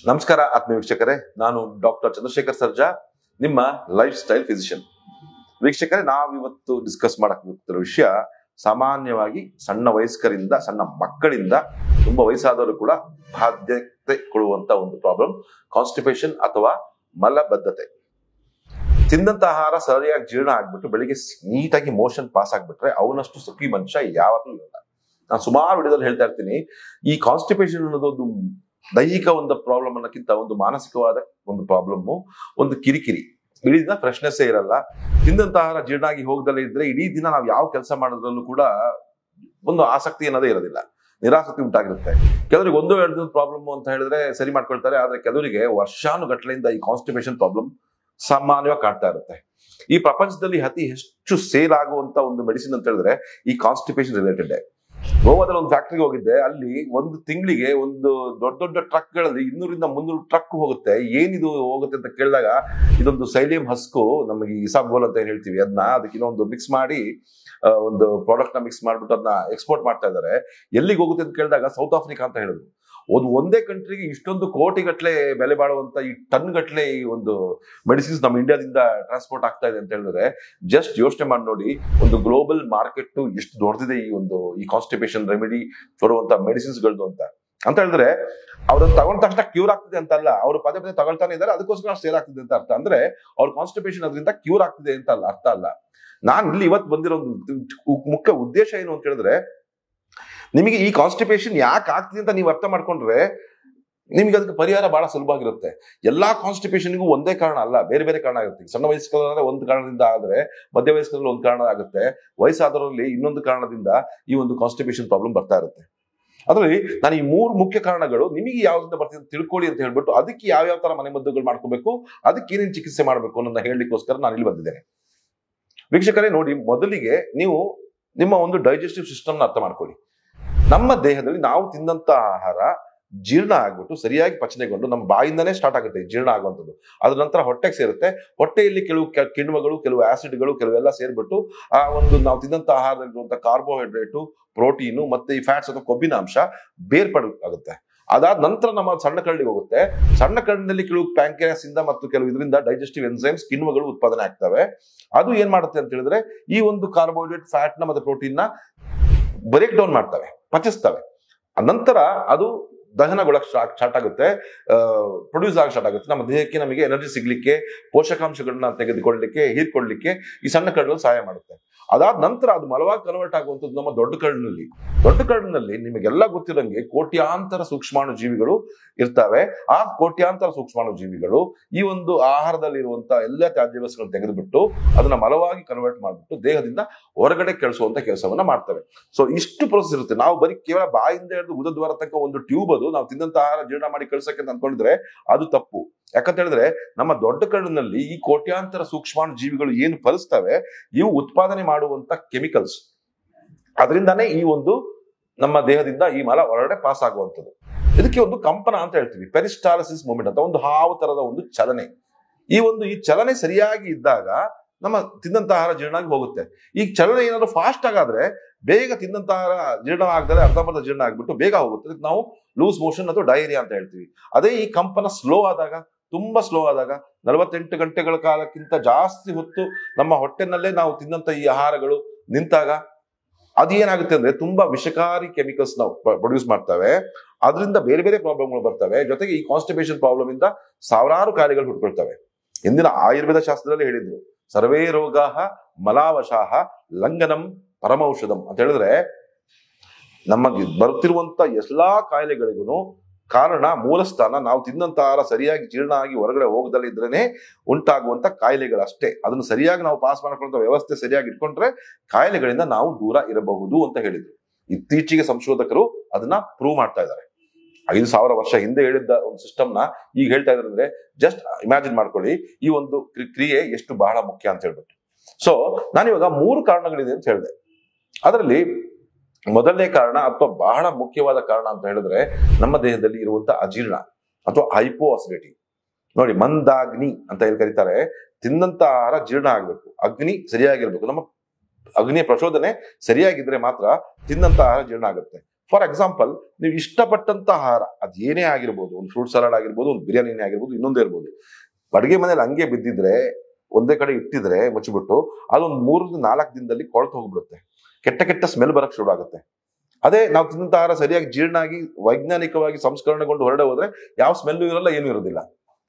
ನಮಸ್ಕಾರ ಆತ್ಮೀಯ ವೀಕ್ಷಕರೇ, ನಾನು ಡಾಕ್ಟರ್ ಚಂದ್ರಶೇಖರ್ ಸರ್ಜಾ, ನಿಮ್ಮ ಲೈಫ್ ಸ್ಟೈಲ್ ಫಿಸಿಷಿಯನ್. ವೀಕ್ಷಕರೇ, ನಾವಿವತ್ತು ಡಿಸ್ಕಸ್ ಮಾಡಕ್ ಹೋಗ್ತಿರೋ ವಿಷಯ ಸಾಮಾನ್ಯವಾಗಿ ಸಣ್ಣ ವಯಸ್ಕರಿಂದ ಸಣ್ಣ ಮಕ್ಕಳಿಂದ ತುಂಬಾ ವಯಸ್ಸಾದವರು ಕೂಡ ಬಾಧ್ಯತೆ ಕೊಡುವಂತ ಒಂದು ಪ್ರಾಬ್ಲಮ್, ಕಾನ್ಸ್ಟಿಪೇಷನ್ ಅಥವಾ ಮಲಬದ್ಧತೆ. ತಿಂದಂತ ಆಹಾರ ಸರಿಯಾಗಿ ಜೀರ್ಣ ಆಗ್ಬಿಟ್ಟು ಬೆಳಿಗ್ಗೆ ನೀಟಾಗಿ ಮೋಷನ್ ಪಾಸ್ ಆಗ್ಬಿಟ್ರೆ ಅವನಷ್ಟು ಸುಖಿ ಮನುಷ್ಯ ಯಾವಾಗಲೂ ಇರಲ್ಲ. ನಾನು ಸುಮಾರು ವಿಡಿಯೋದಲ್ಲಿ ಹೇಳ್ತಾ ಇರ್ತೀನಿ, ಈ ಕಾನ್ಸ್ಟಿಪೇಷನ್ ಅನ್ನೋದು ಒಂದು ದೈಹಿಕ ಒಂದು ಪ್ರಾಬ್ಲಮ್ ಅನ್ನೋಕ್ಕಿಂತ ಒಂದು ಮಾನಸಿಕವಾದ ಒಂದು ಪ್ರಾಬ್ಲಮ್, ಒಂದು ಕಿರಿಕಿರಿ. ಇಡೀ ದಿನ ಫ್ರೆಶ್ನೆಸ್ ಇರಲ್ಲ. ತಿಂದಂತ ಆಹಾರ ಜೀರ್ಣ ಆಗಿ ಹೋಗದಲ್ಲೇ ಇದ್ರೆ ಇಡೀ ದಿನ ನಾವು ಯಾವ ಕೆಲಸ ಮಾಡೋದ್ರಲ್ಲೂ ಕೂಡ ಒಂದು ಆಸಕ್ತಿ ಅನ್ನೋದೇ ಇರೋದಿಲ್ಲ, ನಿರಾಸಕ್ತಿ ಉಂಟಾಗಿರುತ್ತೆ. ಕೆಲವರಿಗೆ ಒಂದು ಎರಡು ಪ್ರಾಬ್ಲಮ್ ಅಂತ ಹೇಳಿದ್ರೆ ಸರಿ ಮಾಡ್ಕೊಳ್ತಾರೆ, ಆದ್ರೆ ಕೆಲವರಿಗೆ ವರ್ಷಾನುಗಟ್ಲೆಯಿಂದ ಈ ಕಾನ್ಸ್ಟಿಪೇಷನ್ ಪ್ರಾಬ್ಲಮ್ ಸಾಮಾನ್ಯವಾಗಿ ಕಾಡ್ತಾ ಇರುತ್ತೆ. ಈ ಪ್ರಪಂಚದಲ್ಲಿ ಅತಿ ಹೆಚ್ಚು ಸೇಲ್ ಆಗುವಂತ ಒಂದು ಮೆಡಿಸಿನ್ ಅಂತ ಹೇಳಿದ್ರೆ ಈ ಕಾನ್ಸ್ಟಿಪೇಷನ್ ರಿಲೇಟೆಡ್. ಗೋವಾದಲ್ಲಿ ಒಂದು ಫ್ಯಾಕ್ಟ್ರಿಗೆ ಹೋಗಿದ್ದೆ, ಅಲ್ಲಿ ಒಂದು ತಿಂಗಳಿಗೆ ಒಂದು ದೊಡ್ಡ ದೊಡ್ಡ ಟ್ರಕ್ ಗಳಲ್ಲಿ 200-300 ಟ್ರಕ್ ಹೋಗುತ್ತೆ. ಏನಿದು ಹೋಗುತ್ತೆ ಅಂತ ಕೇಳಿದಾಗ, ಇದೊಂದು ಸೈಲಿಯಂ ಹಸ್ಕು, ನಮಗೆ ಇಸಾಬ್ಗೋಲ್ ಅಂತ ಏನ್ ಹೇಳ್ತೀವಿ, ಅದಕ್ಕೆ ಇನ್ನೊಂದು ಮಿಕ್ಸ್ ಮಾಡಿ ಒಂದು ಪ್ರಾಡಕ್ಟ್ ನ ಮಿಕ್ಸ್ ಮಾಡ್ಬಿಟ್ಟು ಅದನ್ನ ಎಕ್ಸ್ಪೋರ್ಟ್ ಮಾಡ್ತಾ ಇದ್ದಾರೆ. ಎಲ್ಲಿಗೆ ಹೋಗುತ್ತೆ ಅಂತ ಕೇಳಿದಾಗ ಸೌತ್ ಆಫ್ರಿಕಾ ಅಂತ ಹೇಳಿದ್ರು. ಒಂದೇ ಕಂಟ್ರಿಗೆ ಇಷ್ಟೊಂದು ಕೋಟಿ ಗಟ್ಲೆ ಬೆಲೆ ಬಾಳುವಂತ ಈ ಟನ್ ಗಟ್ಲೆ ಈ ಒಂದು ಮೆಡಿಸಿನ್ಸ್ ನಮ್ಮ ಇಂಡಿಯಾದಿಂದ ಟ್ರಾನ್ಸ್ಪೋರ್ಟ್ ಆಗ್ತಾ ಇದೆ ಅಂತ ಹೇಳಿದ್ರೆ ಜಸ್ಟ್ ಯೋಚನೆ ಮಾಡಿ ನೋಡಿ, ಒಂದು ಗ್ಲೋಬಲ್ ಮಾರ್ಕೆಟ್ ಎಷ್ಟು ದೊಡ್ಡದಿದೆ ಈ ಕಾನ್ಸ್ಟಿಪೇಷನ್ ರೆಮಿಡಿ ಕೊಡುವಂತ ಮೆಡಿಸಿನ್ಸ್ ಗಳದ್ದು ಅಂತ ಹೇಳಿದ್ರೆ. ಅವ್ರನ್ನ ತಗೊಂಡ ತಕ್ಷಣ ಕ್ಯೂರ್ ಆಗ್ತಿದೆ ಅಂತ ಅಲ್ಲ, ಅವ್ರು ಪದೇ ಪದೇ ತಗೊಳ್ತಾನೆ ಇದ್ದಾರೆ, ಅದಕ್ಕೋಸ್ಕರ ಸೇಲ್ ಆಗ್ತಿದೆ ಅಂತ ಅರ್ಥ. ಅಂದ್ರೆ ಅವ್ರ ಕಾನ್ಸ್ಟಿಪೇಷನ್ ಅದರಿಂದ ಕ್ಯೂರ್ ಆಗ್ತಿದೆ ಅಂತ ಅರ್ಥ ಅಲ್ಲ. ನಾನು ಇಲ್ಲಿ ಇವತ್ತು ಬಂದಿರೋ ಒಂದು ಮುಖ್ಯ ಉದ್ದೇಶ ಏನು ಅಂತ ಹೇಳಿದ್ರೆ, ನಿಮಗೆ ಈ ಕಾನ್ಸ್ಟಿಪೇಷನ್ ಯಾಕೆ ಆಗ್ತಿದೆ ಅಂತ ನೀವು ಅರ್ಥ ಮಾಡ್ಕೊಂಡ್ರೆ ನಿಮ್ಗೆ ಅದಕ್ಕೆ ಪರಿಹಾರ ಬಹಳ ಸುಲಭ ಆಗಿರುತ್ತೆ. ಎಲ್ಲಾ ಕಾನ್ಸ್ಟಿಪೇಷನ್ಗೂ ಒಂದೇ ಕಾರಣ ಅಲ್ಲ, ಬೇರೆ ಬೇರೆ ಕಾರಣ ಆಗುತ್ತೆ. ಸಣ್ಣ ವಯಸ್ಕರಾದ್ರೆ ಒಂದು ಕಾರಣದಿಂದ ಆದ್ರೆ, ಮಧ್ಯ ವಯಸ್ಕರಲ್ಲಿ ಒಂದು ಕಾರಣ ಆಗುತ್ತೆ, ವಯಸ್ಸಾದವರಲ್ಲಿ ಇನ್ನೊಂದು ಕಾರಣದಿಂದ ಈ ಒಂದು ಕಾನ್ಸ್ಟಿಪೇಷನ್ ಪ್ರಾಬ್ಲಮ್ ಬರ್ತಾ ಇರುತ್ತೆ. ಅದರಲ್ಲಿ ನಾನು ಈ 3 ಮುಖ್ಯ ಕಾರಣಗಳು ನಿಮಗೆ ಯಾವ್ದಿಂದ ಬರ್ತಿದೆ ಅಂತ ತಿಳ್ಕೊಳ್ಳಿ ಅಂತ ಹೇಳ್ಬಿಟ್ಟು ಅದಕ್ಕೆ ಯಾವ್ಯಾವ ತರ ಮನೆಮದ್ದುಗಳು ಮಾಡ್ಕೋಬೇಕು, ಅದಕ್ಕೆ ಏನೇನು ಚಿಕಿತ್ಸೆ ಮಾಡಬೇಕು ಅನ್ನೋದನ್ನ ಹೇಳಲಿಕ್ಕೋಸ್ಕರ ನಾನು ಇಲ್ಲಿ ಬಂದಿದ್ದೇನೆ. ವೀಕ್ಷಕರೇ ನೋಡಿ, ಮೊದಲಿಗೆ ನೀವು ನಿಮ್ಮ ಒಂದು ಡೈಜೆಸ್ಟಿವ್ ಸಿಸ್ಟಮ್ನ ಅರ್ಥ ಮಾಡ್ಕೊಳ್ಳಿ. ನಮ್ಮ ದೇಹದಲ್ಲಿ ನಾವು ತಿಂದಂತ ಆಹಾರ ಜೀರ್ಣ ಆಗ್ಬಿಟ್ಟು ಸರಿಯಾಗಿ ಪಚನೆಗೊಂಡು ನಮ್ಮ ಬಾಯಿಂದನೇ ಸ್ಟಾರ್ಟ್ ಆಗುತ್ತೆ ಜೀರ್ಣ ಆಗುವಂಥದ್ದು. ಅದ್ರ ನಂತರ ಹೊಟ್ಟೆಗೆ ಸೇರುತ್ತೆ. ಹೊಟ್ಟೆಯಲ್ಲಿ ಕೆಲವು ಕಿಣ್ವಗಳು, ಕೆಲವು ಆಸಿಡ್ಗಳು, ಕೆಲವೆಲ್ಲ ಸೇರ್ಬಿಟ್ಟು ಆ ಒಂದು ನಾವು ತಿಂದಂತ ಆಹಾರದಲ್ಲಿರುವಂತ ಕಾರ್ಬೋಹೈಡ್ರೇಟು, ಪ್ರೋಟೀನು ಮತ್ತೆ ಈ ಫ್ಯಾಟ್ಸ್ ಅಥವಾ ಕೊಬ್ಬಿನ ಅಂಶ ಬೇರ್ಪಡಾಗುತ್ತೆ. ಅದಾದ ನಂತರ ನಮ್ಮ ಸಣ್ಣ ಕರಳಿಗೆ ಹೋಗುತ್ತೆ. ಸಣ್ಣ ಕರಳಿನಲ್ಲಿ ಕೆಲವು ಪ್ಯಾಂಕ್ರಿಯಾಸ್ ಇಂದ ಮತ್ತು ಕೆಲವು ಇದರಿಂದ ಡೈಜೆಸ್ಟಿವ್ ಎನ್ಸೈಮ್ಸ್, ಕಿಣ್ವಗಳು ಉತ್ಪಾದನೆ ಆಗ್ತವೆ. ಅದು ಏನ್ ಮಾಡುತ್ತೆ ಅಂತ ಹೇಳಿದ್ರೆ ಈ ಒಂದು ಕಾರ್ಬೋಹೈಡ್ರೇಟ್, ಫ್ಯಾಟ್ ನ ಮತ್ತೆ ಪ್ರೋಟೀನ್ ನ ಬ್ರೇಕ್ ಡೌನ್ ಮಾಡ್ತವೆ, ಪಚಿಸ್ತವೆ. ನಂತರ ಅದು ದಹನಗೊಳಕ್ ಸ್ಟಾರ್ಟ್ ಆಗುತ್ತೆ, ಪ್ರೊಡ್ಯೂಸ್ ಆಗಿ ಸ್ಟಾರ್ಟ್ ಆಗುತ್ತೆ. ನಮ್ಮ ದೇಹಕ್ಕೆ ನಮಗೆ ಎನರ್ಜಿ ಸಿಗ್ಲಿಕ್ಕೆ, ಪೋಷಕಾಂಶಗಳನ್ನ ತೆಗೆದುಕೊಳ್ಳಲಿಕ್ಕೆ, ಹೀರ್ಕೊಳ್ಳಲಿಕ್ಕೆ ಈ ಸಣ್ಣ ಕರಳು ಸಹಾಯ ಮಾಡುತ್ತೆ. ಅದಾದ ನಂತರ ಅದು ಮಲವಾಗಿ ಕನ್ವರ್ಟ್ ಆಗುವಂಥದ್ದು ನಮ್ಮ ದೊಡ್ಡ ಕರಳಿನಲ್ಲಿ ನಿಮಗೆಲ್ಲ ಗೊತ್ತಿರಂಗೆ ಕೋಟ್ಯಾಂತರ ಸೂಕ್ಷ್ಮಾಣು ಜೀವಿಗಳು ಇರ್ತವೆ. ಆ ಕೋಟ್ಯಾಂತರ ಸೂಕ್ಷ್ಮಾಣು ಜೀವಿಗಳು ಈ ಒಂದು ಆಹಾರದಲ್ಲಿ ಇರುವಂತಹ ಎಲ್ಲ ತ್ಯಾಜ್ಯ ವಸ್ತುಗಳನ್ನು ತೆಗೆದುಬಿಟ್ಟು ಅದನ್ನ ಮಲವಾಗಿ ಕನ್ವರ್ಟ್ ಮಾಡಿಬಿಟ್ಟು ದೇಹದಿಂದ ಹೊರಗಡೆ ಕಳಿಸುವಂತ ಕೆಲಸವನ್ನ ಮಾಡ್ತವೆ. ಸೊ ಇಷ್ಟು ಪ್ರೋಸೆಸ್ ಇರುತ್ತೆ. ನಾವು ಬರೀ ಕೇವಲ ಬಾಯಿಂದ ಹಿಡಿದು ಗುದದ್ವಾರ ತನಕ ಒಂದು ಟ್ಯೂಬ್ ಅದು ನಾವು ತಿಂದಂತ ಆಹಾರ ಜೀರ್ಣ ಮಾಡಿ ಕಳ್ಸಕ್ಕೆ ಅಂತ ಅನ್ಕೊಂಡಿದ್ರೆ ಅದು ತಪ್ಪು. ಯಾಕಂತ ಹೇಳಿದ್ರೆ ನಮ್ಮ ದೊಡ್ಡ ಕರಳಿನಲ್ಲಿ ಈ ಕೋಟ್ಯಾಂತರ ಸೂಕ್ಷ್ಮಾಣು ಜೀವಿಗಳು ಏನು ಫಲಿಸ್ತವೆ, ಇವು ಉತ್ಪಾದನೆ ಮಾಡುವಂತ ಕೆಮಿಕಲ್ಸ್, ಅದರಿಂದಾನೇ ಈ ಒಂದು ನಮ್ಮ ದೇಹದಿಂದ ಈ ಮಲ ಹೊರಗಡೆ ಪಾಸ್ ಆಗುವಂಥದ್ದು. ಇದಕ್ಕೆ ಒಂದು ಕಂಪನ ಅಂತ ಹೇಳ್ತೀವಿ, ಪೆರಿಸ್ಟಾಲಸಿಸ್ ಮೂವ್ಮೆಂಟ್ ಅಂತ, ಒಂದು ಹಾವು ತರದ ಒಂದು ಚಲನೆ. ಈ ಚಲನೆ ಸರಿಯಾಗಿ ಇದ್ದಾಗ ನಮ್ಮ ತಿಂದಂತ ಆಹಾರ ಜೀರ್ಣ ಆಗಿ ಹೋಗುತ್ತೆ. ಈ ಚಲನೆ ಏನಾದ್ರು ಫಾಸ್ಟ್ ಆಗಾದ್ರೆ ಬೇಗ ತಿಂದಂತ ಆಹಾರ ಜೀರ್ಣ ಆಗದರೆ ಅರ್ಧಂಬರ್ಧ ಜೀರ್ಣ ಆಗ್ಬಿಟ್ಟು ಬೇಗ ಹೋಗುತ್ತೆ. ಅದಕ್ಕೆ ನಾವು ಲೂಸ್ ಮೋಷನ್ ಅಥವಾ ಡಯರಿಯಾ ಅಂತ ಹೇಳ್ತೀವಿ. ಅದೇ ಈ ಕಂಪನ ಸ್ಲೋ ಆದಾಗ, ತುಂಬಾ ಸ್ಲೋ ಆದಾಗ, 48 ಗಂಟೆಗಳ ಕಾಲಕ್ಕಿಂತ ಜಾಸ್ತಿ ಹೊತ್ತು ನಮ್ಮ ಹೊಟ್ಟೆನಲ್ಲೇ ನಾವು ತಿಂದಂತ ಈ ಆಹಾರಗಳು ನಿಂತಾಗ ಅದೇನಾಗುತ್ತೆ ಅಂದ್ರೆ ತುಂಬಾ ವಿಷಕಾರಿ ಕೆಮಿಕಲ್ಸ್ ನಾವು ಪ್ರೊಡ್ಯೂಸ್ ಮಾಡ್ತವೆ. ಅದರಿಂದ ಬೇರೆ ಬೇರೆ ಪ್ರಾಬ್ಲಮ್ಗಳು ಬರ್ತವೆ. ಜೊತೆಗೆ ಈ ಕಾನ್ಸ್ಟಿಪೇಷನ್ ಪ್ರಾಬ್ಲಮ್ ಇಂದ ಸಾವಿರಾರು ಕಾಯಿಲೆಗಳು ಹುಟ್ಕೊಳ್ತವೆ. ಇಂದಿನ ಆಯುರ್ವೇದ ಶಾಸ್ತ್ರದಲ್ಲಿ ಹೇಳಿದ್ರು, ಸರ್ವೇ ರೋಗಾಹ ಮಲಾವಶಾಹ ಲಂಘನಂ ಪರಮೌಷಧಂ ಅಂತ ಹೇಳಿದ್ರೆ, ನಮಗೆ ಬರುತ್ತಿರುವಂತ ಎಲ್ಲಾ ಕಾಯಿಲೆಗಳಿಗೂ ಕಾರಣ, ಮೂಲಸ್ಥಾನ ನಾವು ತಿಂದಂತ ಆಹಾರ ಸರಿಯಾಗಿ ಜೀರ್ಣ ಆಗಿ ಹೊರಗಡೆ ಹೋಗದಲ್ಲಿದ್ರೇನೆ ಉಂಟಾಗುವಂತ ಕಾಯಿಲೆಗಳಷ್ಟೇ. ಅದನ್ನು ಸರಿಯಾಗಿ ನಾವು ಪಾಸ್ ಮಾಡ್ಕೊಳ್ಳುವಂತ ವ್ಯವಸ್ಥೆ ಸರಿಯಾಗಿ ಇಟ್ಕೊಂಡ್ರೆ ಕಾಯಿಲೆಗಳಿಂದ ನಾವು ದೂರ ಇರಬಹುದು ಅಂತ ಹೇಳಿದ್ರು. ಇತ್ತೀಚೆಗೆ ಸಂಶೋಧಕರು ಅದನ್ನ ಪ್ರೂವ್ ಮಾಡ್ತಾ ಇದ್ದಾರೆ. 5,000 ವರ್ಷ ಹಿಂದೆ ಹೇಳಿದ್ದ ಒಂದು ಸಿಸ್ಟಮ್ ನ ಈಗ ಹೇಳ್ತಾ ಇದ್ದಾರೆ ಅಂದ್ರೆ ಜಸ್ಟ್ ಇಮ್ಯಾಜಿನ್ ಮಾಡ್ಕೊಳ್ಳಿ ಈ ಒಂದು ಕ್ರಿಯೆ ಎಷ್ಟು ಬಹಳ ಮುಖ್ಯ ಅಂತ ಹೇಳ್ಬಿಟ್ಟು. ಸೊ ನಾನಿವಾಗ 3 ಕಾರಣಗಳಿದೆ ಅಂತ ಹೇಳಿದೆ. ಅದರಲ್ಲಿ ಮೊದಲನೇ ಕಾರಣ ಅಥವಾ ಬಹಳ ಮುಖ್ಯವಾದ ಕಾರಣ ಅಂತ ಹೇಳಿದ್ರೆ ನಮ್ಮ ದೇಹದಲ್ಲಿ ಇರುವಂತ ಅಜೀರ್ಣ ಅಥವಾ ಹೈಪೋ ಅಸಿಡಿಟಿ. ನೋಡಿ, ಮಂದಾಗ್ನಿ ಅಂತ ಹೇಳಿ ಕರೀತಾರೆ. ತಿಂದಂತ ಆಹಾರ ಜೀರ್ಣ ಆಗ್ಬೇಕು, ಅಗ್ನಿ ಸರಿಯಾಗಿರ್ಬೇಕು. ನಮ್ಮ ಅಗ್ನಿಯ ಪ್ರಚೋದನೆ ಸರಿಯಾಗಿದ್ರೆ ಮಾತ್ರ ತಿಂದಂತ ಆಹಾರ ಜೀರ್ಣ ಆಗುತ್ತೆ. ಫಾರ್ ಎಕ್ಸಾಂಪಲ್, ನೀವು ಇಷ್ಟಪಟ್ಟಂತ ಆಹಾರ ಅದು ಏನೇ ಆಗಿರ್ಬೋದು, ಒಂದು ಫ್ರೂಟ್ ಸಲಾಡ್ ಆಗಿರ್ಬೋದು, ಒಂದು ಬಿರಿಯಾನಿನೇ ಆಗಿರ್ಬೋದು, ಇನ್ನೊಂದೇ ಇರ್ಬೋದು, ಅಡುಗೆ ಮನೇಲಿ ಹಂಗೆ ಬಿದ್ದಿದ್ರೆ ಒಂದೇ ಕಡೆ ಇಟ್ಟಿದ್ರೆ ಮುಚ್ಚಿಬಿಟ್ಟು ಅದೊಂದು 3-4 ದಿನದಲ್ಲಿ ಕೊಳ್ತು ಹೋಗ್ಬಿಡುತ್ತೆ, ಕೆಟ್ಟ ಕೆಟ್ಟ ಸ್ಮೆಲ್ ಬರಕ್ ಶುರು ಆಗುತ್ತೆ. ಅದೇ ನಾವು ತಿನ್ನಂತ ಆಹಾರ ಸರಿಯಾಗಿ ಜೀರ್ಣ ಆಗಿ ವೈಜ್ಞಾನಿಕವಾಗಿ ಸಂಸ್ಕರಣೆಗೊಂಡು ಹೊರಡೆ ಹೋದ್ರೆ ಯಾವ ಸ್ಮೆಲ್ ಇರಲ್ಲ, ಏನೂ ಇರೋದಿಲ್ಲ,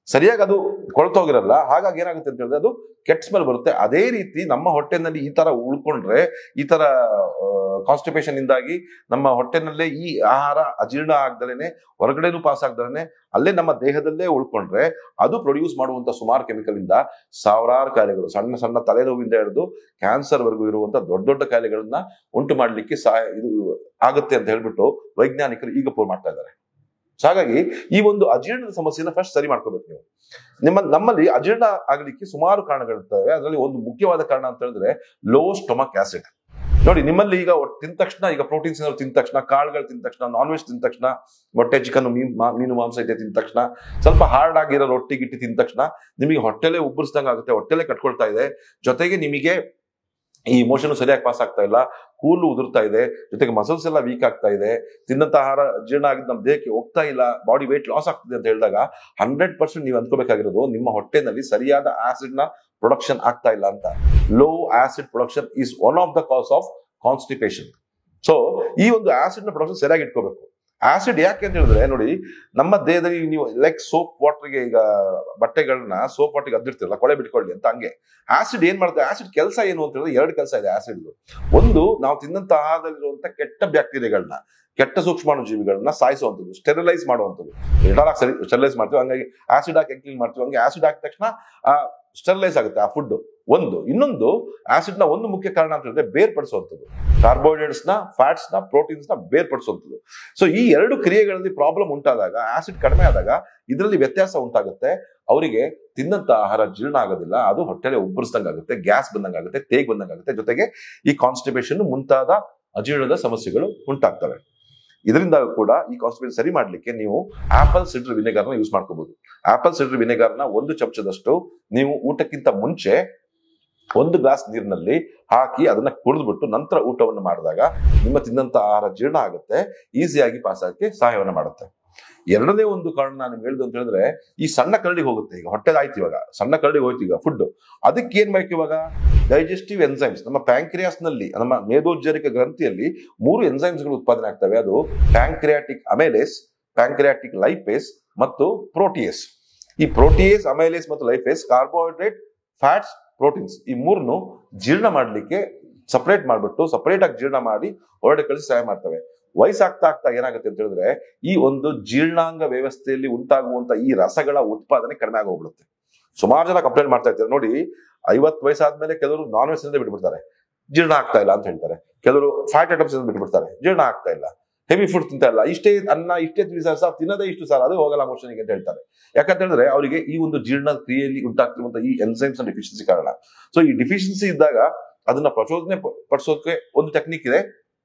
ಸರಿಯಾಗಿ ಅದು ಕೊಳ್ತೋಗಿರಲ್ಲ. ಹಾಗಾಗಿ ಏನಾಗುತ್ತೆ ಅಂತ ಹೇಳಿದ್ರೆ ಅದು ಕೆಟ್ಟ ಸ್ಮೆಲ್ ಬರುತ್ತೆ. ಅದೇ ರೀತಿ ನಮ್ಮ ಹೊಟ್ಟೆನಲ್ಲಿ ಈ ತರ ಉಳ್ಕೊಂಡ್ರೆ, ಈ ತರ ಕಾನ್ಸ್ಟಿಪೇಷನ್ ಇಂದಾಗಿ ನಮ್ಮ ಹೊಟ್ಟೆನಲ್ಲೇ ಈ ಆಹಾರ ಅಜೀರ್ಣ ಆಗ್ದಲೇನೆ ಹೊರಗಡೆನೂ ಪಾಸ್ ಆಗ್ದಲೇನೆ ಅಲ್ಲೇ ನಮ್ಮ ದೇಹದಲ್ಲೇ ಉಳ್ಕೊಂಡ್ರೆ ಅದು ಪ್ರೊಡ್ಯೂಸ್ ಮಾಡುವಂತ ಸುಮಾರು ಕೆಮಿಕಲ್ ಇಂದ ಸಾವಿರಾರು ಕಾಯಿಲೆಗಳು, ಸಣ್ಣ ಸಣ್ಣ ತಲೆನೋವಿಂದ ಹಿಡಿದು ಕ್ಯಾನ್ಸರ್ ವರೆಗೂ ಇರುವಂತ ದೊಡ್ಡ ದೊಡ್ಡ ಕಾಯಿಲೆಗಳನ್ನ ಉಂಟು ಮಾಡ್ಲಿಕ್ಕೆ ಇದು ಆಗುತ್ತೆ ಅಂತ ಹೇಳ್ಬಿಟ್ಟು ವೈಜ್ಞಾನಿಕರು ಈಗ ಪ್ರೂವ್ ಮಾಡ್ತಾ ಇದ್ದಾರೆ. ಹಾಗಾಗಿ ಈ ಒಂದು ಅಜೀರ್ಣದ ಸಮಸ್ಯೆನ ಫಸ್ಟ್ ಸರಿ ಮಾಡ್ಕೋಬೇಕು ನೀವು. ನಮ್ಮಲ್ಲಿ ಅಜೀರ್ಣ ಆಗ್ಲಿಕ್ಕೆ ಸುಮಾರು ಕಾರಣಗಳಿರ್ತವೆ. ಅದರಲ್ಲಿ ಒಂದು ಮುಖ್ಯವಾದ ಕಾರಣ ಅಂತ ಹೇಳಿದ್ರೆ ಲೋ ಸ್ಟೊಮಕ್ ಆಸಿಡ್. ನೋಡಿ, ನಿಮ್ಮಲ್ಲಿ ಈಗ ತಿಂದ ತಕ್ಷಣ, ಈಗ ಪ್ರೋಟೀನ್ಸ್ ತಿಂದ ತಕ್ಷಣ, ಕಾಳುಗಳು ತಿಂದ ತಕ್ಷಣ, ನಾನ್ ವೆಜ್ ತಿಂದ ತಕ್ಷಣ, ಮೊಟ್ಟೆ, ಚಿಕನ್, ಮೀನು ಮಾಂಸ ಇದೆ ತಿಂದ ತಕ್ಷಣ, ಸ್ವಲ್ಪ ಹಾರ್ಡ್ ಆಗಿರೋ ರೊಟ್ಟಿ ಗಿಟ್ಟಿ ತಿಂದ ತಕ್ಷಣ ನಿಮಗೆ ಹೊಟ್ಟೆಲೆ ಉಬ್ಬರಿಸ್ದಂಗ ಆಗುತ್ತೆ, ಹೊಟ್ಟೆಲೆ ಕಟ್ಕೊಳ್ತಾ ಇದೆ, ಜೊತೆಗೆ ನಿಮಗೆ ಈ ಮೋಷನ್ ಸರಿಯಾಗಿ ಪಾಸ್ ಆಗ್ತಾ ಇಲ್ಲ, ಕೂಲು ಉದುರ್ತಾ ಇದೆ, ಜೊತೆಗೆ ಮಸಲ್ಸ್ ಎಲ್ಲ ವೀಕ್ ಆಗ್ತಾ ಇದೆ, ತಿನ್ನಂತ ಆಹಾರ ಜೀರ್ಣ ಆಗಿದ್ದು ನಮ್ಮ ದೇಹಕ್ಕೆ ಹೋಗ್ತಾ ಇಲ್ಲ, ಬಾಡಿ ವೇಟ್ ಲಾಸ್ ಆಗ್ತಿದೆ ಅಂತ ಹೇಳಿದಾಗ 100% ನೀವು ಅಂದ್ಕೋಬೇಕಾಗಿರೋದು ನಿಮ್ಮ ಹೊಟ್ಟೆನಲ್ಲಿ ಸರಿಯಾದ ಆಸಿಡ್ ನ ಪ್ರೊಡಕ್ಷನ್ ಆಗ್ತಾ ಇಲ್ಲ ಅಂತ. Low acid production is one of the cos of constipation. So ಈ ಒಂದು ಆಸಿಡ್ ನ ಪ್ರೊಡಕ್ಷನ್ ಸರಿಯಾಗಿ ಇಟ್ಕೋಬೇಕು. ಆಸಿಡ್ ಯಾಕೆ ಅಂತ ಹೇಳಿದ್ರೆ, ನೋಡಿ, ನಮ್ಮ ದೇಹದಲ್ಲಿ ನೀವು ಲೈಕ್ ಸೋಪ್ ವಾಟರ್ಗೆ, ಈಗ ಬಟ್ಟೆಗಳನ್ನ ಸೋಪ್ ವಾಟರ್ಗೆ ಅದ್ದಿರ್ತಿರಲ್ಲ, ಕೊಳೆ ಬಿಟ್ಕೊಳ್ಳಿ ಅಂತ, ಹಂಗೆ ಆಸಿಡ್ ಏನ್ ಮಾಡುತ್ತೆ, ಆಸಿಡ್ ಕೆಲಸ ಏನು ಅಂತ ಹೇಳಿದ್ರೆ 2 ಕೆಲಸ ಇದೆ ಆಸಿಡ್. ಒಂದು, ನಾವು ತಿನ್ನಂತ ಆಹಾರದಲ್ಲಿರುವಂತ ಕೆಟ್ಟ ಬ್ಯಾಕ್ಟೀರಿಯಾಗಳನ್ನ, ಕೆಟ್ಟ ಸೂಕ್ಷ್ಮಾಣು ಜೀವಿಗಳನ್ನ ಸಾಯಿಸುವಂಥದ್ದು, ಸ್ಟೆರಿಲೈಸ್ ಮಾಡುವಂಥದ್ದು. ಸ್ಟೆರಿಲೈಸ್ ಮಾಡ್ತೀವಿ, ಹಂಗಾಗಿ ಆಸಿಡ್ ಹಾಕಿ ಕ್ಲೀನ್ ಮಾಡ್ತೀವಿ, ಹಂಗೆ ಆಸಿಡ್ ಹಾಕಿದ ತಕ್ಷಣ ಸ್ಟೆರಿಲೈಸ್ ಆಗುತ್ತೆ ಆ ಫುಡ್. ಇನ್ನೊಂದು ಆಸಿಡ್ ನ ಒಂದು ಮುಖ್ಯ ಕಾರಣ ಅಂತ ಹೇಳಿದ್ರೆ ಬೇರ್ಪಡಿಸುವಂಥದ್ದು, ಕಾರ್ಬೋಹೈಡ್ರೇಟ್ಸ್ ನ, ಫ್ಯಾಟ್ಸ್ ನ, ಪ್ರೋಟೀನ್ಸ್ ನ ಬೇರ್ಪಡಿಸುವಂಥದ್ದು. ಸೊ ಈ 2 ಕ್ರಿಯೆಗಳಲ್ಲಿ ಪ್ರಾಬ್ಲಮ್ ಉಂಟಾದಾಗ, ಆಸಿಡ್ ಕಡಿಮೆ ಆದಾಗ ಇದರಲ್ಲಿ ವ್ಯತ್ಯಾಸ ಉಂಟಾಗುತ್ತೆ. ಅವರಿಗೆ ತಿನ್ನಂತ ಆಹಾರ ಜೀರ್ಣ ಆಗೋದಿಲ್ಲ, ಅದು ಹೊಟ್ಟೆಲೆ ಉಬ್ಬರಿಸ್ದಂಗಾಗುತ್ತೆ, ಗ್ಯಾಸ್ ಬಂದಂಗಾಗುತ್ತೆ, ತೇಗ್ ಬಂದಂಗಾಗುತ್ತೆ, ಜೊತೆಗೆ ಈ ಕಾನ್ಸ್ಟಿಪೇಷನ್ ಮುಂತಾದ ಅಜೀರ್ಣದ ಸಮಸ್ಯೆಗಳು ಉಂಟಾಗ್ತವೆ. ಇದರಿಂದ ಕೂಡ ಈ ಕಾನ್ಸ್ಟಿಪೇಷನ್ ಸರಿ ಮಾಡ್ಲಿಕ್ಕೆ ನೀವು ಆಪಲ್ ಸಿಡರ್ ವಿನೆಗಾರ್ನ ಯೂಸ್ ಮಾಡ್ಕೋಬಹುದು. ಆಪಲ್ ಸಿಡರ್ ವಿನೆಗಾರ್ನ 1 ಚಮಚದಷ್ಟು ನೀವು ಊಟಕ್ಕಿಂತ ಮುಂಚೆ 1 ಗ್ಲಾಸ್ ನೀರಿನಲ್ಲಿ ಹಾಕಿ ಅದನ್ನ ಕುಡಿದ್ಬಿಟ್ಟು ನಂತರ ಊಟವನ್ನು ಮಾಡಿದಾಗ ನಿಮ್ಮ ತಿನ್ನಂತ ಆಹಾರ ಜೀರ್ಣ ಆಗುತ್ತೆ, ಈಸಿಯಾಗಿ ಪಾಸ್ ಆಗಕ್ಕೆ ಸಹಾಯವನ್ನು ಮಾಡುತ್ತೆ. ಎರಡನೇ ಒಂದು ಕಾರಣ ನಾನು ಹೇಳಿದ್ದು ಅಂತ ಹೇಳಿದ್ರೆ, ಈ ಸಣ್ಣ ಕರಡಿಗೆ ಹೋಗುತ್ತೆ. ಈಗ ಹೊಟ್ಟೆದಾಯ್ತು, ಇವಾಗ ಸಣ್ಣ ಕರಡಿಗೆ ಹೋಯ್ತು ಈಗ ಫುಡ್, ಅದಕ್ಕೆ ಏನ್ ಬೇಕು ಇವಾಗ? Digestive enzymes. ನಮ್ಮ ಪ್ಯಾಂಕ್ರಿಯಾಸ್ ನಲ್ಲಿ, ನಮ್ಮ ಮೇದೋಜ್ಜರಿಕ ಗ್ರಂಥಿಯಲ್ಲಿ 3 ಎನ್ಸೈಮ್ಸ್ ಗಳು ಉತ್ಪಾದನೆ ಆಗ್ತವೆ. ಅದು ಪ್ಯಾಂಕ್ರಿಯಾಟಿಕ್ ಅಮೈಲೇಸ್, ಪ್ಯಾಂಕ್ರಿಯಾಟಿಕ್ ಲೈಪೇಸ್ ಮತ್ತು ಪ್ರೋಟಿಯೇಸ್. ಈ ಪ್ರೋಟಿಯೇಸ್, ಅಮೈಲೇಸ್ ಮತ್ತು ಲೈಪೇಸ್ ಕಾರ್ಬೋಹೈಡ್ರೇಟ್, ಫ್ಯಾಟ್ಸ್, ಪ್ರೋಟೀನ್ಸ್, ಈ 3ನ್ನು ಜೀರ್ಣ ಮಾಡ್ಲಿಕ್ಕೆ ಸಪರೇಟ್ ಮಾಡ್ಬಿಟ್ಟು ಸಪರೇಟ್ ಆಗಿ ಜೀರ್ಣ ಮಾಡಿ ಹೊರಡೆ ಕಳಿಸಿ ಸಹಾಯ ಮಾಡ್ತವೆ. ವಯಸ್ಸಾಗ್ತಾ ಏನಾಗುತ್ತೆ ಅಂತ ಹೇಳಿದ್ರೆ, ಈ ಒಂದು ಜೀರ್ಣಾಂಗ ವ್ಯವಸ್ಥೆಯಲ್ಲಿ ಉಂಟಾಗುವಂತ ಈ ರಸಗಳ ಉತ್ಪಾದನೆ ಕಡಿಮೆ ಆಗೋಗ್ಬಿಡುತ್ತೆ. ಸುಮಾರು ಜನ ಕಂಪ್ಲೇಂಟ್ ಮಾಡ್ತಾ ಇರ್ತಾರೆ ನೋಡಿ, 50 ವಯಸ್ಸಾದ್ಮೇಲೆ ಕೆಲವರು ನಾನ್ ವೆಜ್ ಬಿಟ್ಬಿಡ್ತಾರೆ, ಜೀರ್ಣ ಆಗ್ತಾ ಇಲ್ಲ ಅಂತ ಹೇಳ್ತಾರೆ. ಕೆಲವರು ಫ್ಯಾಟ್ ಐಟಮ್ಸ್ ಬಿಟ್ಬಿಡ್ತಾರೆ, ಜೀರ್ಣ ಆಗ್ತಾ ಇಲ್ಲ. ಹೆವಿ ಫುಡ್ ತಿಂತಾ ಇಲ್ಲ, ಇಷ್ಟೇ ಅನ್ನ, ಇಷ್ಟೇ ಸರ್ ತಿನ್ನೋದೇ ಇಷ್ಟು ಸರ್, ಅದು ಹೋಗಲ್ಲ ಮೋಷನ್ಗೆ ಅಂತ ಹೇಳ್ತಾರೆ. ಯಾಕಂತ ಹೇಳಿದ್ರೆ ಅವರಿಗೆ ಈ ಒಂದು ಜೀರ್ಣ ಕ್ರಿಯೆಯಲ್ಲಿ ಉಂಟಾಗ್ತಿರುವಂತಹ ಈ ಎನ್ಸೈಮ್ಸ್ ಡೆಫಿಷಿಯನ್ಸಿ ಕಾರಣ. ಸೊ ಈ ಡೆಫಿಷಿಯನ್ಸಿ ಇದ್ದಾಗ ಅದನ್ನ ಪ್ರಚೋದನೆ ಪಡಿಸೋಕೆ ಒಂದು ಟೆಕ್ನಿಕ್ ಇದೆ.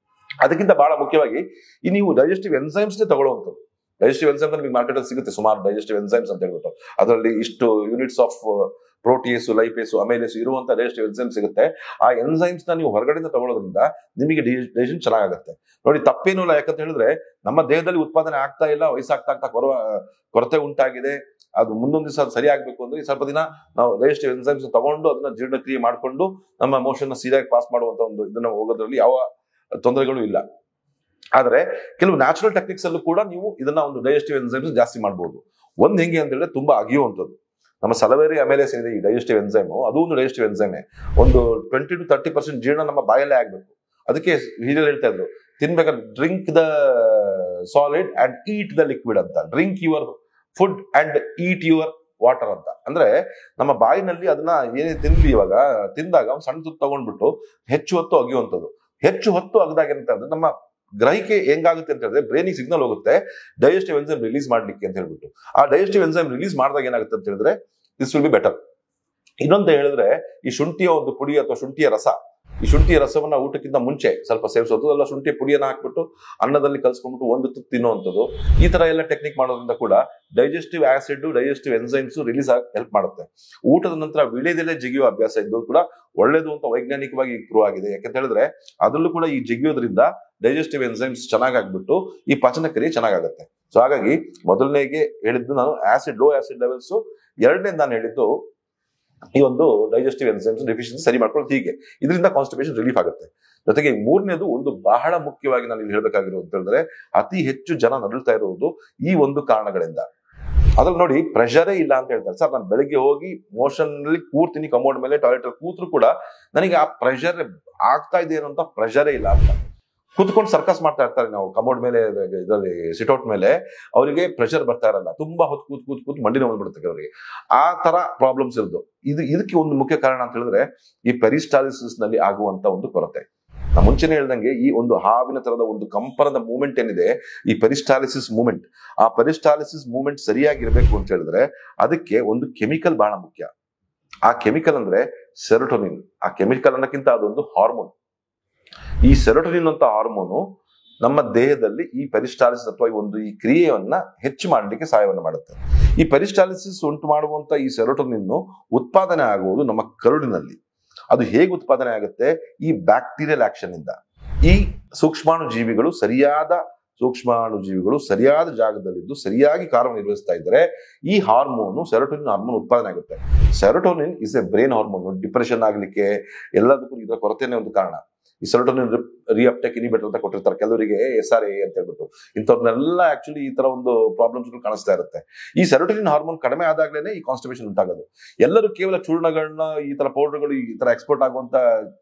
ಅದಕ್ಕಿಂತ ಬಹಳ ಮುಖ್ಯವಾಗಿ ಈ ನೀವು ಡೈಜೆಸ್ಟಿವ್ ಎನ್ಸೈಮ್ಸ್ ತಗೊಳ್ಳುವಂಥದ್ದು. ಡೈಜೆಸ್ಟಿವ್ ಎನ್ಸೈಮ್ಸ್ ನಿಮಗೆ ಮಾರ್ಕೆಟ್ ಅಲ್ಲಿ ಸಿಗುತ್ತೆ ಸುಮಾರು ಡೈಜೆಸ್ಟಿವ್ ಎನ್ಸೈಮ್ಸ್ ಅಂತ ಹೇಳ್ಬಿಟ್ಟು, ಅದರಲ್ಲಿ ಇಷ್ಟು ಯೂನಿಟ್ಸ್ ಆಫ್ ಪ್ರೋಟಿಯೇಸು, ಲೈಪೇಸು, ಅಮೈಲೇಸು ಇರುವಂತ ಡೈಜೆಸ್ಟಿವ್ ಎನ್ಸೈಮ್ ಸಿಗುತ್ತೆ. ಆ ಎನ್ಸೈಮ್ಸ್ ನ ನೀವು ಹೊರಗಡೆಯಿಂದ ತಗೊಳ್ಳೋದ್ರಿಂದ ನಿಮಗೆ ಡೈಜೆಷನ್ ಚೆನ್ನಾಗುತ್ತೆ. ನೋಡಿ, ತಪ್ಪೇನೂ ಇಲ್ಲ. ಯಾಕಂತ ಹೇಳಿದ್ರೆ ನಮ್ಮ ದೇಹದಲ್ಲಿ ಉತ್ಪಾದನೆ ಆಗ್ತಾ ಇಲ್ಲ, ವಯಸ್ಸಾಗ್ತಾ ಕೊರತೆ ಉಂಟಾಗಿದೆ. ಅದು ಮುಂದೊಂದು ದಿವಸ ಸರಿ ಆಗ್ಬೇಕು ಅಂದ್ರೆ ಈ ಸ್ವಲ್ಪ ದಿನ ನಾವು ಡೈಜೆಸ್ಟಿವ್ ಎನ್ಸೈಮ್ಸ್ ತಗೊಂಡು ಅದನ್ನ ಜೀರ್ಣಕ್ರಿಯೆ ಮಾಡಿಕೊಂಡು ನಮ್ಮ ಮೋಷನ್ ಸೀದಾಗಿ ಪಾಸ್ ಮಾಡುವಂತ ಒಂದು ಇದನ್ನ ಹೋಗೋದ್ರಲ್ಲಿ ಯಾವ ತೊಂದರೆಗಳು ಇಲ್ಲ. ಆದ್ರೆ ಕೆಲವು ನ್ಯಾಚುರಲ್ ಟೆಕ್ನಿಕ್ಸ್ ಅಲ್ಲೂ ಕೂಡ ನೀವು ಇದನ್ನ ಒಂದು ಡೈಜೆಸ್ಟಿವ್ ಎನ್ಸೈಮ್ಸ್ ಜಾಸ್ತಿ ಮಾಡಬಹುದು. ಒಂದ್ ಹೆಂಗೆ ಅಂತ ಹೇಳಿದ್ರೆ, ತುಂಬಾ ಅಗಿಯುವಂಥದ್ದು. ನಮ್ಮ ಸಲವೇರಿ ಅಮೈಲೇಸ್ ಇದೆ, ಈ ಡೈಜೆಸ್ಟಿವ್ ಎನ್ಸೈಮ್, ಅದು ಒಂದು ಡೈಜೆಸ್ಟಿವ್ ಎನ್ಸೈಮೇ. ಒಂದು 20 to 30% ಜೀರ್ಣ ನಮ್ಮ ಬಾಯಲ್ಲೇ ಆಗ್ಬೇಕು. ಅದಕ್ಕೆ ಹಿರಿಯರು ಹೇಳ್ತಾ ಇದ್ರು, ತಿನ್ಬೇಕಾದ್ರೆ drink the solid and eat the liquid ಅಂತ. Drink your food and eat your water ಅಂತ. ಅಂದ್ರೆ ನಮ್ಮ ಬಾಯಿನಲ್ಲಿ ಅದನ್ನ ಏನೇ ತಿನ್ಲಿ, ಇವಾಗ ತಿಂದಾಗ ಒಂದು ಸಣ್ಣ ತುತ್ತು ತಗೊಂಡ್ಬಿಟ್ಟು ಹೆಚ್ಚು ಹೊತ್ತು ಅಗಿಯುವಂಥದ್ದು. ಹೆಚ್ಚು ಹೊತ್ತು ಅಗದಾಗ ಏನಂತಂದ್ರೆ ನಮ್ಮ ಗ್ರಹಿಕೆ ಹೆಂಗಾಗುತ್ತೆ ಅಂತ ಹೇಳಿದ್ರೆ, ಬ್ರೈನಿಗೆ ಸಿಗ್ನಲ್ ಹೋಗುತ್ತೆ ಡೈಜೆಸ್ಟಿವ್ ಎನ್ಸೈಮ್ ರಿಲೀಸ್ ಮಾಡ್ಲಿಕ್ಕೆ ಅಂತ ಹೇಳ್ಬಿಟ್ಟು. ಆ ಡೈಜೆಸ್ಟಿವ್ ಎನ್ಸೈಮ್ ರಿಲೀಸ್ ಮಾಡಿದಾಗ ಏನಾಗುತ್ತೆ ಅಂತ ಹೇಳಿದ್ರೆ, ದಿಸ್ ವಿಲ್ ಬಿ ಬೆಟರ್. ಇನ್ನೊಂದು ಹೇಳಿದ್ರೆ, ಈ ಶುಂಠಿಯ ಒಂದು ಪುಡಿ ಅಥವಾ ಶುಂಠಿಯ ರಸ, ಈ ಶುಂಠಿಯ ರಸವನ್ನ ಊಟಕ್ಕಿಂತ ಮುಂಚೆ ಸ್ವಲ್ಪ ಸೇವಿಸೋದು, ಅಲ್ಲ ಶುಂಠಿಯ ಪುಡಿಯನ್ನ ಹಾಕ್ಬಿಟ್ಟು ಅನ್ನದಲ್ಲಿ ಕಲ್ಸ್ಕೊಂಡ್ಬಿಟ್ಟು ಒಂದು ತುತ್ತು ತಿನ್ನುವಂಥದ್ದು. ಈ ತರ ಎಲ್ಲ ಟೆಕ್ನಿಕ್ ಮಾಡೋದ್ರಿಂದ ಕೂಡ digestive acid, digestive enzymes release ಆಗಿ ಹೆಲ್ಪ್ ಮಾಡುತ್ತೆ. ಊಟದ ನಂತರ ವಿಳೆದೆಲೆ ಜಿಗಿಯುವ ಅಭ್ಯಾಸ ಇದ್ದು ಕೂಡ ಒಳ್ಳೇದು ಅಂತ ವೈಜ್ಞಾನಿಕವಾಗಿ ಪ್ರೂವ್ ಆಗಿದೆ. ಯಾಕಂತ ಹೇಳಿದ್ರೆ ಅದರಲ್ಲೂ ಕೂಡ ಈ ಜಿಗಿಯೋದ್ರಿಂದ ಡೈಜೆಸ್ಟಿವ್ ಎನ್ಸೈಮ್ಸ್ ಚೆನ್ನಾಗಾಗ್ಬಿಟ್ಟು ಈ ಪಚನ ಕ್ರಿಯೆ ಚೆನ್ನಾಗಾಗುತ್ತೆ. ಸೊ ಹಾಗಾಗಿ ಮೊದಲನೇಗೆ ಹೇಳಿದ್ದು ನಾನು ಲೋ ಆಸಿಡ್ ಲೆವೆಲ್ಸ್, ಎರಡನೇದು ನಾನು ಹೇಳಿದ್ದು ಈ ಒಂದು ಡೈಜೆಸ್ಟಿವ್ ಎನ್ಸೈಮ್ಸ್ ಡೆಫಿಷಿಯನ್ಸಿ ಸರಿ ಮಾಡ್ಕೊಳ್ಳೋದು. ಹೀಗೆ ಇದರಿಂದ ಕಾನ್ಸ್ಟಿಪೇಷನ್ ರಿಲೀಫ್ ಆಗುತ್ತೆ. ಜೊತೆಗೆ ಮೂರನೇದು ಒಂದು ಬಹಳ ಮುಖ್ಯವಾಗಿ ನಾನು ಇಲ್ಲಿ ಹೇಳ್ಬೇಕಾಗಿರೋದು ಅಂತ ಹೇಳಿದ್ರೆ, ಅತಿ ಹೆಚ್ಚು ಜನ ನರಳ್ತಾ ಇರುವುದು ಈ ಒಂದು ಕಾರಣಗಳಿಂದ. ಅದ್ರಲ್ಲಿ ನೋಡಿ, ಪ್ರೆಷರೇ ಇಲ್ಲ ಅಂತ ಹೇಳ್ತಾರೆ. ಸರ್, ನಾನು ಬೆಳಿಗ್ಗೆ ಹೋಗಿ ಮೋಷನ್ ನಲ್ಲಿ ಕೂರ್ತೀನಿ, ಕಮೋಡ್ ಮೇಲೆ ಟಾಯ್ಲೆಟ್ ಅಲ್ಲಿ ಕೂತ್ರು ಕೂಡ ನನಗೆ ಆ ಪ್ರೆಷರ್ ಆಗ್ತಾ ಇದೆ ಅನ್ನೋ ಪ್ರೆಷರೇ ಇಲ್ಲ ಅಂತ. ಕೂತ್ಕೊಂಡು ಸರ್ಕಸ್ ಮಾಡ್ತಾ ಇರ್ತಾರೆ, ನಾವು ಕಮೋಡ್ ಮೇಲೆ ಇದರಲ್ಲಿ ಸಿಟ್ಔಟ್ ಮೇಲೆ, ಅವರಿಗೆ ಪ್ರೆಷರ್ ಬರ್ತಾ ಇರಲ್ಲ, ತುಂಬಾ ಹೊತ್ತು ಕೂತ್ ಮಂಡಿ ನೋವು ಬಂದ್ಬಿಡುತ್ತೆ ಅವರಿಗೆ. ಆ ತರ ಪ್ರಾಬ್ಲಮ್ಸ್ ಇರೋದು. ಇದಕ್ಕೆ ಒಂದು ಮುಖ್ಯ ಕಾರಣ ಅಂತ ಹೇಳಿದ್ರೆ ಈ ಪೆರಿಸ್ಟಾಲಿಸಿಸ್ ನಲ್ಲಿ ಆಗುವಂತ ಒಂದು ಕೊರತೆ. ನಾನು ಮುಂಚೆನೆ ಹೇಳ್ದಂಗೆ ಈ ಒಂದು ಹಾವಿನ ತರದ ಒಂದು ಕಂಪನದ ಮೂವ್ಮೆಂಟ್ ಏನಿದೆ, ಈ ಪೆರಿಸ್ಟಾಲಿಸಿಸ್ ಮೂವ್ಮೆಂಟ್, ಆ ಪೆರಿಸ್ಟಾಲಿಸಿಸ್ ಮೂವ್ಮೆಂಟ್ ಸರಿಯಾಗಿರ್ಬೇಕು ಅಂತ ಹೇಳಿದ್ರೆ ಅದಕ್ಕೆ ಒಂದು ಕೆಮಿಕಲ್ ಬಹಳ ಮುಖ್ಯ. ಆ ಕೆಮಿಕಲ್ ಅಂದ್ರೆ ಸೆರೋಟೋನಿನ್. ಆ ಕೆಮಿಕಲ್ ಅನ್ನಕ್ಕಿಂತ ಅದೊಂದು ಹಾರ್ಮೋನ್. ಈ ಸೆರೋಟೋನಿನ್ ಅಂತ ಹಾರ್ಮೋನು ನಮ್ಮ ದೇಹದಲ್ಲಿ ಈ ಪೆರಿಸ್ಟಾಲಿಸಿಸ್ ಅಥವಾ ಈ ಕ್ರಿಯೆಯನ್ನ ಹೆಚ್ಚು ಮಾಡಲಿಕ್ಕೆ ಸಹಾಯವನ್ನು ಮಾಡುತ್ತೆ. ಈ ಪೆರಿಸ್ಟಾಲಿಸಿಸ್ ಉಂಟು ಮಾಡುವಂತ ಈ ಸೆರೋಟೋನಿನ್ ಉತ್ಪಾದನೆ ಆಗುವುದು ನಮ್ಮ ಕರುಳಿನಲ್ಲಿ. ಅದು ಹೇಗೆ ಉತ್ಪಾದನೆ ಆಗುತ್ತೆ? ಈ ಬ್ಯಾಕ್ಟೀರಿಯಲ್ ಆಕ್ಷನ್ ಇಂದ. ಈ ಸೂಕ್ಷ್ಮಾಣು ಜೀವಿಗಳು ಸರಿಯಾದ ಜಾಗದಲ್ಲಿದ್ದು ಸರಿಯಾಗಿ ಕಾರ್ಯನಿರ್ವಹಿಸ್ತಾ ಇದ್ರೆ ಈ ಹಾರ್ಮೋನು, ಸೆರೋಟೋನಿನ್ ಹಾರ್ಮೋನ್ ಉತ್ಪಾದನೆ ಆಗುತ್ತೆ. Serotonin is A brain hormone. Depression ಆಗ್ಲಿಕ್ಕೆ ಎಲ್ಲದಕ್ಕೂ ಇದರ ಕೊರತೆನೇ ಒಂದು ಕಾರಣ. ಈ ಸೆರೋಟೋನಿನ್ ರಿಅಪ್ಟೇಕ್ ಇನ್ಹಿಬಿಟರ್ ಅಂತ ಕೊಟ್ಟಿರ್ತಾರೆ ಕೆಲವರಿಗೆ, SRA ಅಂತ ಹೇಳ್ಬಿಟ್ಟು. ಇಂಥವ್ರನ್ನೆಲ್ಲ ಆಕ್ಚುಲಿ ಈ ತರ ಒಂದು ಪ್ರಾಬ್ಲಮ್ಸ್ ಕಾಣಿಸ್ತಾ ಇರುತ್ತೆ. ಈ ಸೆರೋಟೋನಿನ್ ಹಾರ್ಮೋನ್ ಕಡಿಮೆ ಆದಾಗ್ಲೇನೆ ಈ ಕಾನ್ಸ್ಟಿಪೇಷನ್ ಉಂಟಾಗೋದು. ಎಲ್ಲರೂ ಕೇವಲ ಚೂರ್ಣಗಳನ್ನ, ಈ ತರ ಪೌಡರ್ಗಳು, ಈ ತರ ಎಕ್ಸ್ಪೋರ್ಟ್ ಆಗುವಂತ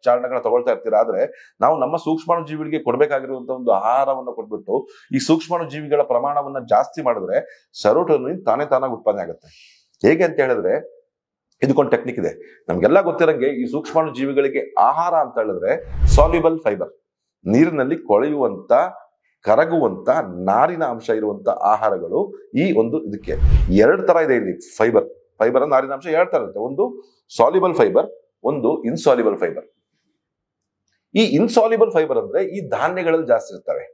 ಚಾರಣಗಳನ್ನ ತಗೊಳ್ತಾ ಇರ್ತೀರ. ಆದ್ರೆ ನಾವು ನಮ್ಮ ಸೂಕ್ಷ್ಮಾಣು ಜೀವಿಗಳಿಗೆ ಕೊಡ್ಬೇಕಾಗಿರುವಂತ ಒಂದು ಆಹಾರವನ್ನು ಕೊಟ್ಬಿಟ್ಟು ಈ ಸೂಕ್ಷ್ಮಾಣು ಜೀವಿಗಳ ಪ್ರಮಾಣವನ್ನ ಜಾಸ್ತಿ ಮಾಡಿದ್ರೆ ಸೆರೋಟೋನಿನ್ ತಾನಾಗಿ ಉತ್ಪಾದನೆ ಆಗುತ್ತೆ. ಹೇಗೆ ಅಂತ ಹೇಳಿದ್ರೆ ಇದಕ್ಕೊಂದು ಟೆಕ್ನಿಕ್ ಇದೆ. ನಮ್ಗೆಲ್ಲ ಗೊತ್ತಿರಂಗೆ ಈ ಸೂಕ್ಷ್ಮಾಣು ಜೀವಿಗಳಿಗೆ ಆಹಾರ ಅಂತ ಹೇಳಿದ್ರೆ ಸಾಲ್ಯುಬಲ್ ಫೈಬರ್, ನೀರಿನಲ್ಲಿ ಕೊಳೆಯುವಂತ, ಕರಗುವಂತ ನಾರಿನ ಅಂಶ ಇರುವಂತ ಆಹಾರಗಳು. ಈ ಒಂದು ಇದಕ್ಕೆ ಎರಡು ತರ ಇದೆ ಇಲ್ಲಿ. ಫೈಬರ್ ನಾರಿನ ಅಂಶ ಎರಡು ತರ ಇರುತ್ತೆ. ಒಂದು ಸಾಲ್ಯುಬಲ್ ಫೈಬರ್, ಒಂದು ಇನ್ಸಾಲ್ಯುಬಲ್ ಫೈಬರ್. ಈ ಇನ್ಸಾಲ್ಯುಬಲ್ ಫೈಬರ್ ಅಂದ್ರೆ ಈ ಧಾನ್ಯಗಳಲ್ಲಿ ಜಾಸ್ತಿ ಇರ್ತವೆ.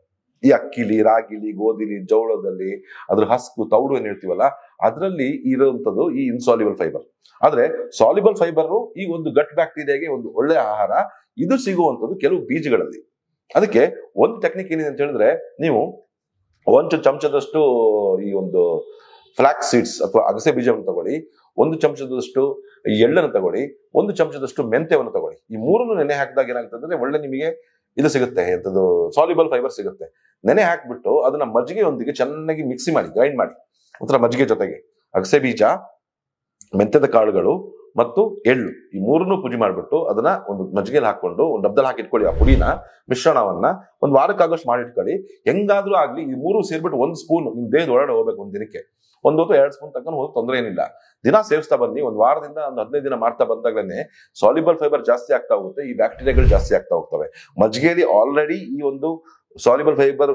ಈ ಅಕ್ಕಿಲಿ, ರಾಗಿಲಿ, ಗೋಧಿಲಿ, ಜೋಳದಲ್ಲಿ, ಅದ್ರ ಹಸ್ಕು, ತೌಡು ಏನ್ ಹೇಳ್ತೀವಲ್ಲ, ಅದರಲ್ಲಿ ಇರುವಂತದ್ದು ಈ ಇನ್ಸಾಲ್ಯುಬಲ್ ಫೈಬರ್. ಆದ್ರೆ ಸಾಲ್ಯುಬಲ್ ಫೈಬರ್ ಈ ಒಂದು ಗಟ್ ಬ್ಯಾಕ್ಟೀರಿಯಾಗೆ ಒಂದು ಒಳ್ಳೆ ಆಹಾರ. ಇದು ಸಿಗುವಂತದ್ದು ಕೆಲವು ಬೀಜಗಳಲ್ಲಿ. ಅದಕ್ಕೆ ಒಂದು ಟೆಕ್ನಿಕ್ ಏನಿದೆ ಅಂತ ಹೇಳಿದ್ರೆ, ನೀವು ಒಂದು ಚಮಚದಷ್ಟು ಈ ಒಂದು ಫ್ಲಾಕ್ಸ್ ಸೀಡ್ಸ್ ಅಥವಾ ಅಗಸೆ ಬೀಜವನ್ನು ತಗೊಳ್ಳಿ, ಒಂದು ಚಮಚದಷ್ಟು ಎಳ್ಳನ್ನು ತಗೊಳ್ಳಿ, ಒಂದು ಚಮಚದಷ್ಟು ಮೆಂತ್ಯವನ್ನು ತಗೊಳ್ಳಿ. ಈ ಮೂರನ್ನು ನೆನೆ ಹಾಕಿದಾಗ ಏನಾಗುತ್ತೆ ಅಂದ್ರೆ ಒಳ್ಳೆ ನಿಮಗೆ ಇದು ಸಿಗುತ್ತೆ, ಎಂತದ್ದು ಸಾಲ್ಯುಬಲ್ ಫೈಬರ್ ಸಿಗುತ್ತೆ. ನೆನೆ ಹಾಕ್ಬಿಟ್ಟು ಅದನ್ನ ಮಜ್ಜಿಗೆಯೊಂದಿಗೆ ಚೆನ್ನಾಗಿ ಮಿಕ್ಸಿ ಮಾಡಿ, ಗ್ರೈಂಡ್ ಮಾಡಿ, ಒಂಥರ ಮಜ್ಜಿಗೆ ಜೊತೆಗೆ ಅಗಸೆ ಬೀಜ, ಮೆಂತ್ಯದ ಕಾಳುಗಳು ಮತ್ತು ಎಳ್ಳು, ಈ ಮೂರನ್ನು ಪುಡಿ ಮಾಡ್ಬಿಟ್ಟು ಅದನ್ನ ಒಂದು ಮಜ್ಜಿಗೆಯಲ್ಲಿ ಹಾಕೊಂಡು ಒಂದು ಡಬ್ಬದಲ್ಲಿ ಹಾಕಿಟ್ಕೊಳ್ಳಿ. ಆ ಪುಡಿನ, ಮಿಶ್ರಣವನ್ನ ಒಂದು ವಾರಕ್ಕಾಗಷ್ಟು ಮಾಡಿಟ್ಕೊಳ್ಳಿ. ಹೆಂಗಾದ್ರೂ ಆಗ್ಲಿ ಈ ಮೂರು ಸೇರ್ಬಿಟ್ಟು ಒಂದು ಸ್ಪೂನ್ ನಿಮ್ ದೇಹದ ಒಳಗಡೆ ಹೋಗ್ಬೇಕು. ಒಂದು ದಿನಕ್ಕೆ 1 ಅಥವಾ 2 ಸ್ಪೂನ್ ತಗೊಂಡು ಹೋಗಿ ತೊಂದರೆ ಏನಿಲ್ಲ. ದಿನ ಸೇವಿಸ್ತಾ ಬನ್ನಿ. ಒಂದು ವಾರದಿಂದ ಒಂದು 15 ದಿನ ಮಾಡ್ತಾ ಬಂದಾಗಲೇ ಸಾಲ್ಯುಬಲ್ ಫೈಬರ್ ಜಾಸ್ತಿ ಆಗ್ತಾ ಹೋಗುತ್ತೆ, ಈ ಬ್ಯಾಕ್ಟೀರಿಯಾಗಳು ಜಾಸ್ತಿ ಆಗ್ತಾ ಹೋಗ್ತವೆ. ಮಜ್ಜಿಗೆಯಲ್ಲಿ ಆಲ್ರೆಡಿ ಈ ಒಂದು ಸಾಲ್ಯುಬಲ್ ಫೈಬರ್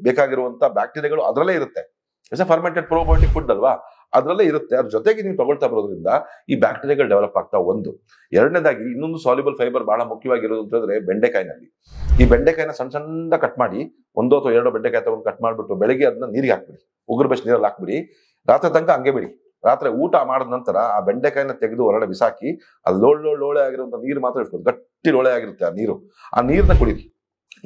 ಬೇಕಾಗಿರುವಂತ ಬ್ಯಾಕ್ಟೀರಿಯಾಗಳು ಅದರಲ್ಲೇ ಇರುತ್ತೆ. It's A fermented probiotic food ಅಲ್ವಾ, ಅದರಲ್ಲೇ ಇರುತ್ತೆ. ಅದ್ರ ಜೊತೆಗೆ ನೀವು ತಗೊಳ್ತಾ ಬರೋದ್ರಿಂದ ಈ ಬ್ಯಾಕ್ಟೀರಿಯಾಗಳು ಡೆವಲಪ್ ಆಗ್ತಾ ಒಂದು. ಎರಡನೇದಾಗಿ ಇನ್ನೊಂದು ಸಾಲ್ಯುಬಲ್ ಫೈಬರ್ ಬಹಳ ಮುಖ್ಯವಾಗಿರೋದು ಅಂತ ಹೇಳಿದ್ರೆ ಬೆಂಡೆಕಾಯಿನಲ್ಲಿ. ಈ ಬೆಂಡೆಕಾಯಿನ ಸಣ್ಣ ಸಣ್ಣ ಕಟ್ ಮಾಡಿ, 1 ಅಥವಾ 2 ಬೆಂಡೆಕಾಯಿ ತಗೊಂಡು ಕಟ್ ಮಾಡ್ಬಿಟ್ಟು ಬೆಳಿಗ್ಗೆ ಅದನ್ನ ನೀರಿಗೆ ಹಾಕ್ಬಿಡಿ, ಉಗುರು ಬೆಚ್ಚ ನೀರಲ್ಲಿ ಹಾಕ್ಬಿಡಿ, ರಾತ್ರಿ ತನಕ ಹಂಗೆ ಬಿಡಿ. ರಾತ್ರಿ ಊಟ ಮಾಡಿದ ನಂತರ ಆ ಬೆಂಡೆಕಾಯಿನ ತೆಗೆದು ಹೊರಗಡೆ ಬಿಸಾಕಿ, ಅದು ಲೋಳೆ ಆಗಿರುವಂತ ನೀರು ಮಾತ್ರ ಇಟ್ಕೊಂಡು, ಗಟ್ಟಿ ಲೋಳೆ ಆಗಿರುತ್ತೆ ಆ ನೀರು, ಆ ನೀರನ್ನ ಕುಡೀರಿ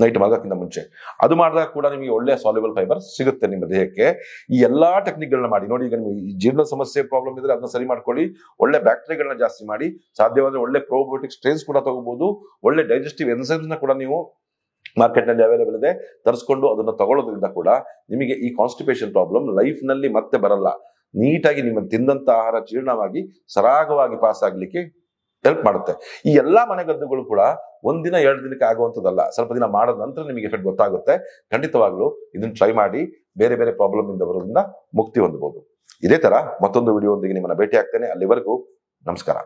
ನೈಟ್ ಮಲಗೋಕ್ಕಿಂತ ಮುಂಚೆ. ಅದು ಮಾಡಿದಾಗ ಕೂಡ ನಿಮಗೆ ಒಳ್ಳೆ ಸಾಲ್ಯುಬಲ್ ಫೈಬರ್ ಸಿಗುತ್ತೆ ನಿಮ್ಮ ದೇಹಕ್ಕೆ. ಈ ಎಲ್ಲಾ ಟೆಕ್ನಿಕ್ಗಳನ್ನ ಮಾಡಿ ನೋಡಿ. ಈಗ ನಿಮಗೆ ಈ ಜೀರ್ಣ ಸಮಸ್ಯೆ ಪ್ರಾಬ್ಲಮ್ ಇದ್ರೆ ಅದನ್ನ ಸರಿ ಮಾಡ್ಕೊಳ್ಳಿ, ಒಳ್ಳೆ ಬ್ಯಾಕ್ಟೀರಿಯಾಗಳನ್ನ ಜಾಸ್ತಿ ಮಾಡಿ, ಸಾಧ್ಯವಾದ್ರೆ ಒಳ್ಳೆ ಪ್ರೋಬಯೋಟಿಕ್ ಸ್ಟ್ರೇನ್ಸ್ ಕೂಡ ತಗೋಬಹುದು, ಒಳ್ಳೆ ಡೈಜೆಸ್ಟಿವ್ ಎನ್ಸೈಮ್ಸ್ ನ ಕೂಡ ನೀವು ಮಾರ್ಕೆಟ್ ನಲ್ಲಿ ಅವೈಲೇಬಲ್ ಇದೆ, ತರಿಸ್ಕೊಂಡು ಅದನ್ನ ತಗೊಳ್ಳೋದ್ರಿಂದ ಕೂಡ ನಿಮಗೆ ಈ ಕಾನ್ಸ್ಟಿಪೇಷನ್ ಪ್ರಾಬ್ಲಮ್ ಲೈಫ್ ನಲ್ಲಿ ಮತ್ತೆ ಬರಲ್ಲ. ನೀಟಾಗಿ ನಿಮ್ಮ ತಿಂದಂತ ಆಹಾರ ಜೀರ್ಣವಾಗಿ ಸರಾಗವಾಗಿ ಪಾಸ್ ಆಗ್ಲಿಕ್ಕೆ ಹೆಲ್ಪ್ ಮಾಡುತ್ತೆ. ಈ ಎಲ್ಲಾ ಮನೆಗದ್ದುಗಳು ಕೂಡ 1 ದಿನ 2 ದಿನಕ್ಕೆ ಆಗುವಂತದ್ದಲ್ಲ. ಸ್ವಲ್ಪ ದಿನ ಮಾಡಿದ ನಂತರ ನಿಮಗೆ ಎಫೆಕ್ಟ್ ಗೊತ್ತಾಗುತ್ತೆ. ಖಂಡಿತವಾಗ್ಲೂ ಇದನ್ನ ಟ್ರೈ ಮಾಡಿ, ಬೇರೆ ಬೇರೆ ಪ್ರಾಬ್ಲಮ್ ಇಂದ ಬರೋದ್ರಿಂದ ಮುಕ್ತಿ ಹೊಂದಬಹುದು. ಇದೇ ತರ ಮತ್ತೊಂದು ವಿಡಿಯೋ ಒಂದಿಗೆ ನಿಮ್ಮನ್ನ ಭೇಟಿ ಆಗ್ತೇನೆ. ಅಲ್ಲಿವರೆಗೂ ನಮಸ್ಕಾರ.